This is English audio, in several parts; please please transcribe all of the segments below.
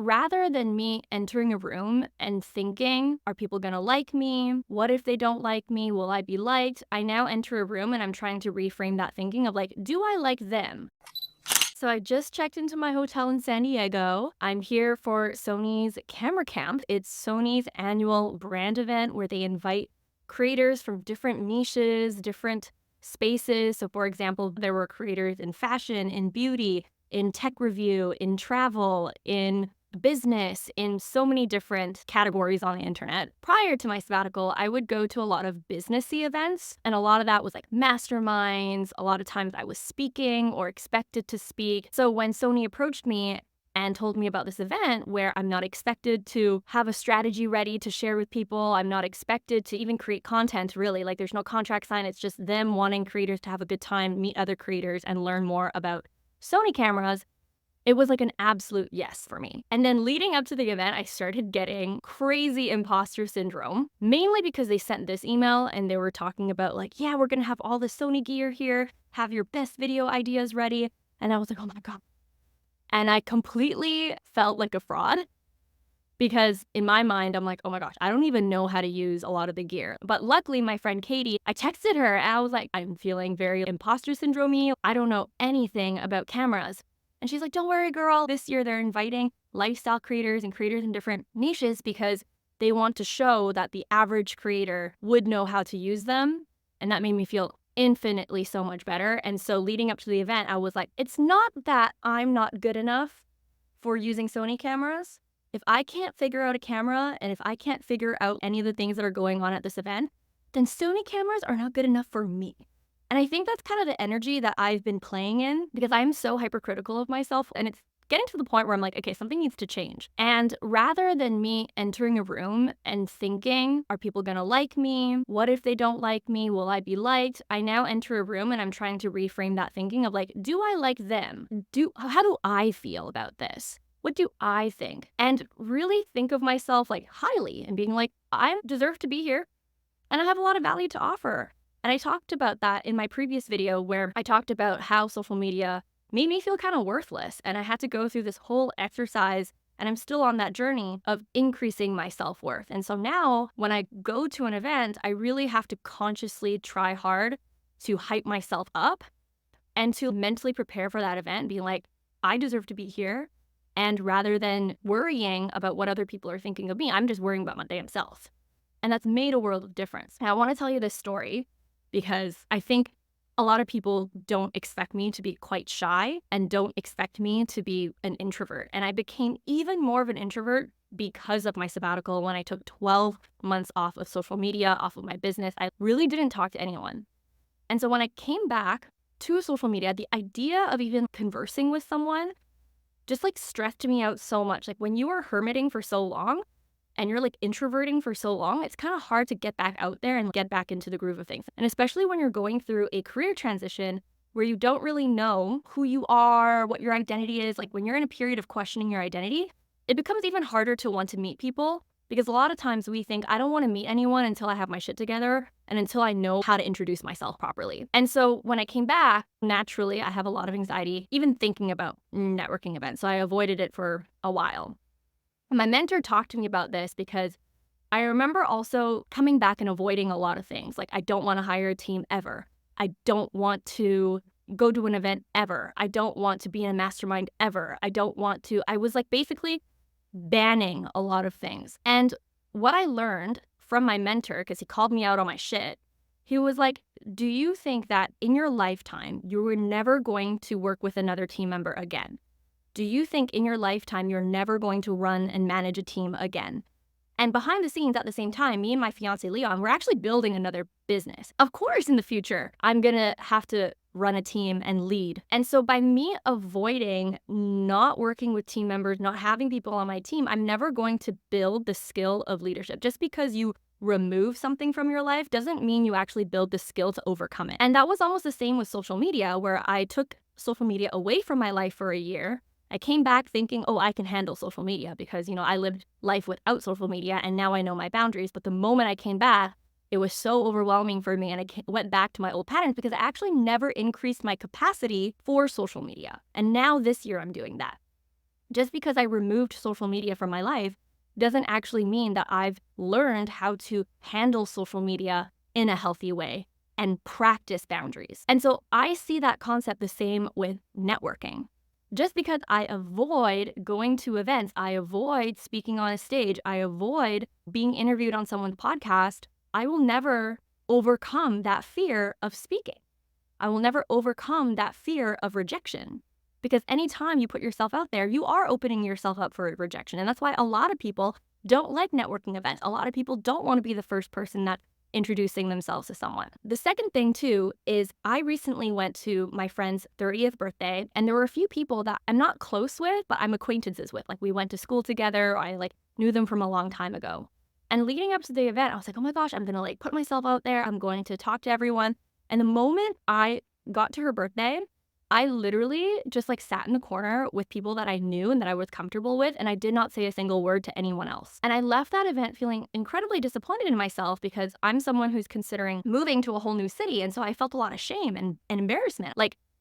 rather than me entering a room and thinking, are people gonna like me? What if they don't like me? Will I be liked? I now enter a room and I'm trying to reframe that thinking of like, do I like them? So I just checked into my hotel in San Diego. I'm here for Sony's Camera Camp. It's Sony's annual brand event where they invite creators from different niches, different spaces. So for example, there were creators in fashion, in beauty, in tech review, in travel, in business, in so many different categories on the internet. Prior to my sabbatical, I would go to a lot of businessy events, and a lot of that was like masterminds. A lot of times I was speaking or expected to speak. So when Sony approached me and told me about this event where I'm not expected to have a strategy ready to share with people, I'm not expected to even create content really, like there's no contract signed, it's just them wanting creators to have a good time, meet other creators, and learn more about Sony cameras. It was like an absolute yes for me. And then leading up to the event, I started getting crazy imposter syndrome, mainly because they sent this email and they were talking about like, yeah, we're gonna have all the Sony gear here, have your best video ideas ready. And I was like, oh my God. And I completely felt like a fraud because in my mind, I'm like, oh my gosh, I don't even know how to use a lot of the gear. But luckily, my friend Katie, I texted her and I was like, I'm feeling very imposter syndrome-y. I don't know anything about cameras. And she's like, don't worry, girl. This year, they're inviting lifestyle creators and creators in different niches because they want to show that the average creator would know how to use them. And that made me feel infinitely so much better. And so leading up to the event, I was like, it's not that I'm not good enough for using Sony cameras. If I can't figure out a camera and if I can't figure out any of the things that are going on at this event, then Sony cameras are not good enough for me. And I think that's kind of the energy that I've been playing in because I'm so hypercritical of myself and it's getting to the point where I'm like, okay, something needs to change. And rather than me entering a room and thinking, are people gonna like me? What if they don't like me? Will I be liked? I now enter a room and I'm trying to reframe that thinking of like, do I like them? How do I feel about this? What do I think? And really think of myself like highly and being like, I deserve to be here and I have a lot of value to offer. And I talked about that in my previous video where I talked about how social media made me feel kind of worthless. And I had to go through this whole exercise and I'm still on that journey of increasing my self-worth. And so now when I go to an event, I really have to consciously try hard to hype myself up and to mentally prepare for that event, being like, I deserve to be here. And rather than worrying about what other people are thinking of me, I'm just worrying about my damn self. And that's made a world of difference. And I want to tell you this story because I think a lot of people don't expect me to be quite shy and don't expect me to be an introvert. And I became even more of an introvert because of my sabbatical when I took 12 months off of social media, off of my business. I really didn't talk to anyone. And so when I came back to social media, the idea of even conversing with someone just like stressed me out so much. Like when you are hermiting for so long and you're like introverting for so long, it's kind of hard to get back out there and get back into the groove of things. And especially when you're going through a career transition where you don't really know who you are, what your identity is. Like when you're in a period of questioning your identity, it becomes even harder to want to meet people because a lot of times we think, I don't want to meet anyone until I have my shit together and until I know how to introduce myself properly. And so when I came back, naturally, I have a lot of anxiety, even thinking about networking events. So I avoided it for a while. And my mentor talked to me about this because I remember also coming back and avoiding a lot of things. Like I don't want to hire a team ever. I don't want to go to an event ever. I don't want to be in a mastermind ever. I was like basically banning a lot of things. And what I learned from my mentor, because he called me out on my shit, he was like, do you think that in your lifetime, you were never going to work with another team member again? Do you think in your lifetime, you're never going to run and manage a team again? And behind the scenes at the same time, me and my fiance, Leon, we're actually building another business. Of course, in the future, I'm going to have to run a team and lead. And so by me avoiding not working with team members, not having people on my team, I'm never going to build the skill of leadership. Just because you remove something from your life doesn't mean you actually build the skill to overcome it. And that was almost the same with social media, where I took social media away from my life for a year. I came back thinking, oh, I can handle social media because, I lived life without social media and now I know my boundaries. But the moment I came back, it was so overwhelming for me and I went back to my old patterns because I actually never increased my capacity for social media. And now this year I'm doing that. Just because I removed social media from my life doesn't actually mean that I've learned how to handle social media in a healthy way and practice boundaries. And so I see that concept the same with networking. Just because I avoid going to events, I avoid speaking on a stage, I avoid being interviewed on someone's podcast, I will never overcome that fear of speaking. I will never overcome that fear of rejection. Because anytime you put yourself out there, you are opening yourself up for rejection. And that's why a lot of people don't like networking events. A lot of people don't want to be the first person that's introducing themselves to someone. The second thing too is I recently went to my friend's 30th birthday, and there were a few people that I'm not close with, but I'm acquaintances with. Like we went to school together. I knew them from a long time ago. And leading up to the event, I was like, oh my gosh, I'm going to put myself out there. I'm going to talk to everyone. And the moment I got to her birthday, I literally just sat in the corner with people that I knew and that I was comfortable with, and I did not say a single word to anyone else. And I left that event feeling incredibly disappointed in myself because I'm someone who's considering moving to a whole new city. And so I felt a lot of shame and embarrassment.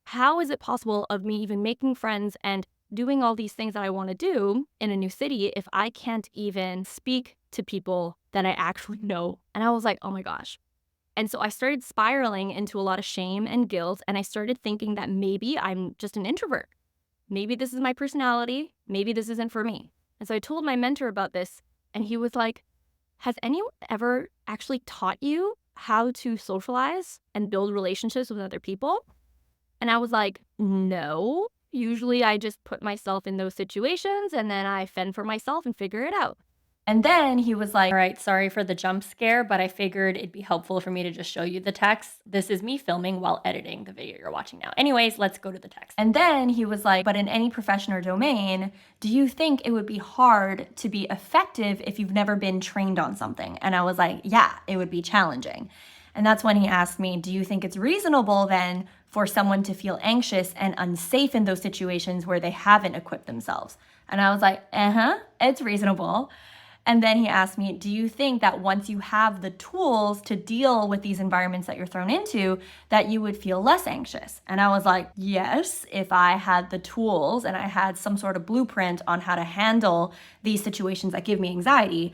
How is it possible of me even making friends and doing all these things that I want to do in a new city if I can't even speak to people that I actually know? And I was like, oh my gosh. And so I started spiraling into a lot of shame and guilt, and I started thinking that maybe I'm just an introvert. Maybe this is my personality. Maybe this isn't for me. And so I told my mentor about this, and he was like, has anyone ever actually taught you how to socialize and build relationships with other people? And I was like, no. Usually I just put myself in those situations and then I fend for myself and figure it out. And then he was like, all right, sorry for the jump scare, but I figured it'd be helpful for me to just show you the text. This is me filming while editing the video you're watching now. Anyways, let's go to the text. And then he was like, but in any profession or domain, do you think it would be hard to be effective if you've never been trained on something? And I was like, yeah, it would be challenging. And that's when he asked me, do you think it's reasonable then for someone to feel anxious and unsafe in those situations where they haven't equipped themselves? And I was like, it's reasonable. And then he asked me, do you think that once you have the tools to deal with these environments that you're thrown into, that you would feel less anxious? And I was like, yes, if I had the tools and I had some sort of blueprint on how to handle these situations that give me anxiety,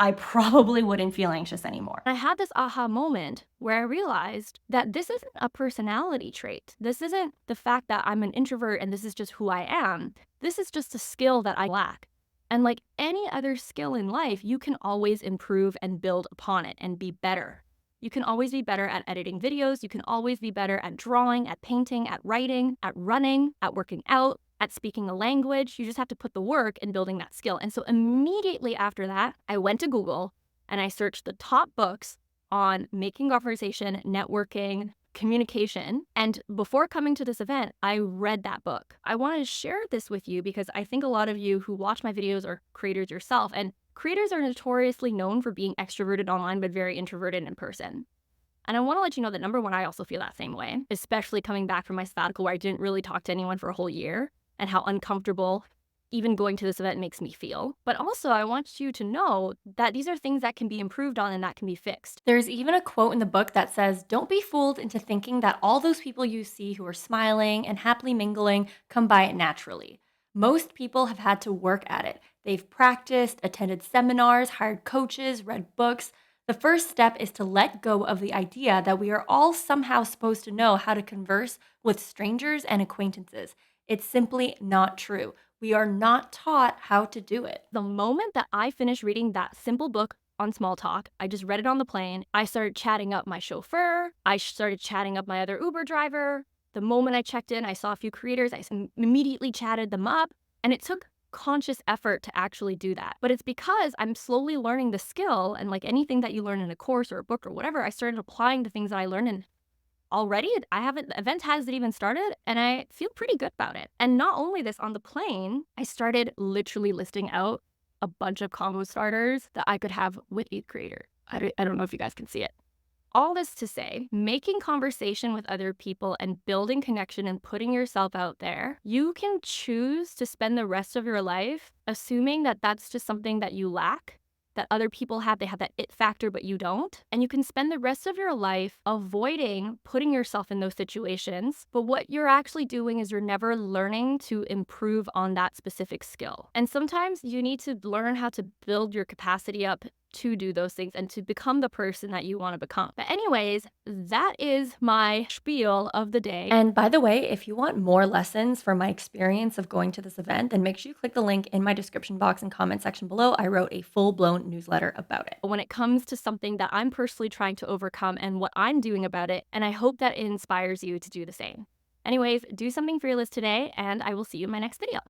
I probably wouldn't feel anxious anymore. I had this aha moment where I realized that this isn't a personality trait. This isn't the fact that I'm an introvert and this is just who I am. This is just a skill that I lack. And like any other skill in life, you can always improve and build upon it and be better. You can always be better at editing videos. You can always be better at drawing, at painting, at writing, at running, at working out, at speaking a language. You just have to put the work in building that skill. And so immediately after that, I went to Google and I searched the top books on making conversation, networking, communication. And before coming to this event, I read that book. I wanted to share this with you because I think a lot of you who watch my videos are creators yourself, and creators are notoriously known for being extroverted online but very introverted in person. And I want to let you know that number one, I also feel that same way, especially coming back from my sabbatical where I didn't really talk to anyone for a whole year and how uncomfortable even going to this event makes me feel. But also, I want you to know that these are things that can be improved on and that can be fixed. There's even a quote in the book that says, don't be fooled into thinking that all those people you see who are smiling and happily mingling come by it naturally. Most people have had to work at it. They've practiced, attended seminars, hired coaches, read books. The first step is to let go of the idea that we are all somehow supposed to know how to converse with strangers and acquaintances. It's simply not true. We are not taught how to do it. The moment that I finished reading that simple book on small talk, I just read it on the plane. I started chatting up my chauffeur. I started chatting up my other Uber driver. The moment I checked in, I saw a few creators. I immediately chatted them up. And it took conscious effort to actually do that. But it's because I'm slowly learning the skill, and like anything that you learn in a course or a book or whatever, I started applying the things that I learned, and already the event hasn't even started and I feel pretty good about it. And not only this, on the plane, I started literally listing out a bunch of combo starters that I could have with each creator. I don't know if you guys can see it. All this to say, making conversation with other people and building connection and putting yourself out there, you can choose to spend the rest of your life assuming that that's just something that you lack, that other people have. They have that it factor, but you don't. And you can spend the rest of your life avoiding putting yourself in those situations. But what you're actually doing is you're never learning to improve on that specific skill. And sometimes you need to learn how to build your capacity up to do those things and to become the person that you want to become. But anyways, that is my spiel of the day. And by the way, if you want more lessons from my experience of going to this event, then make sure you click the link in my description box and comment section below. I wrote a full-blown newsletter about it. When it comes to something that I'm personally trying to overcome and what I'm doing about it, and I hope that it inspires you to do the same. Anyways, do something fearless today, and I will see you in my next video.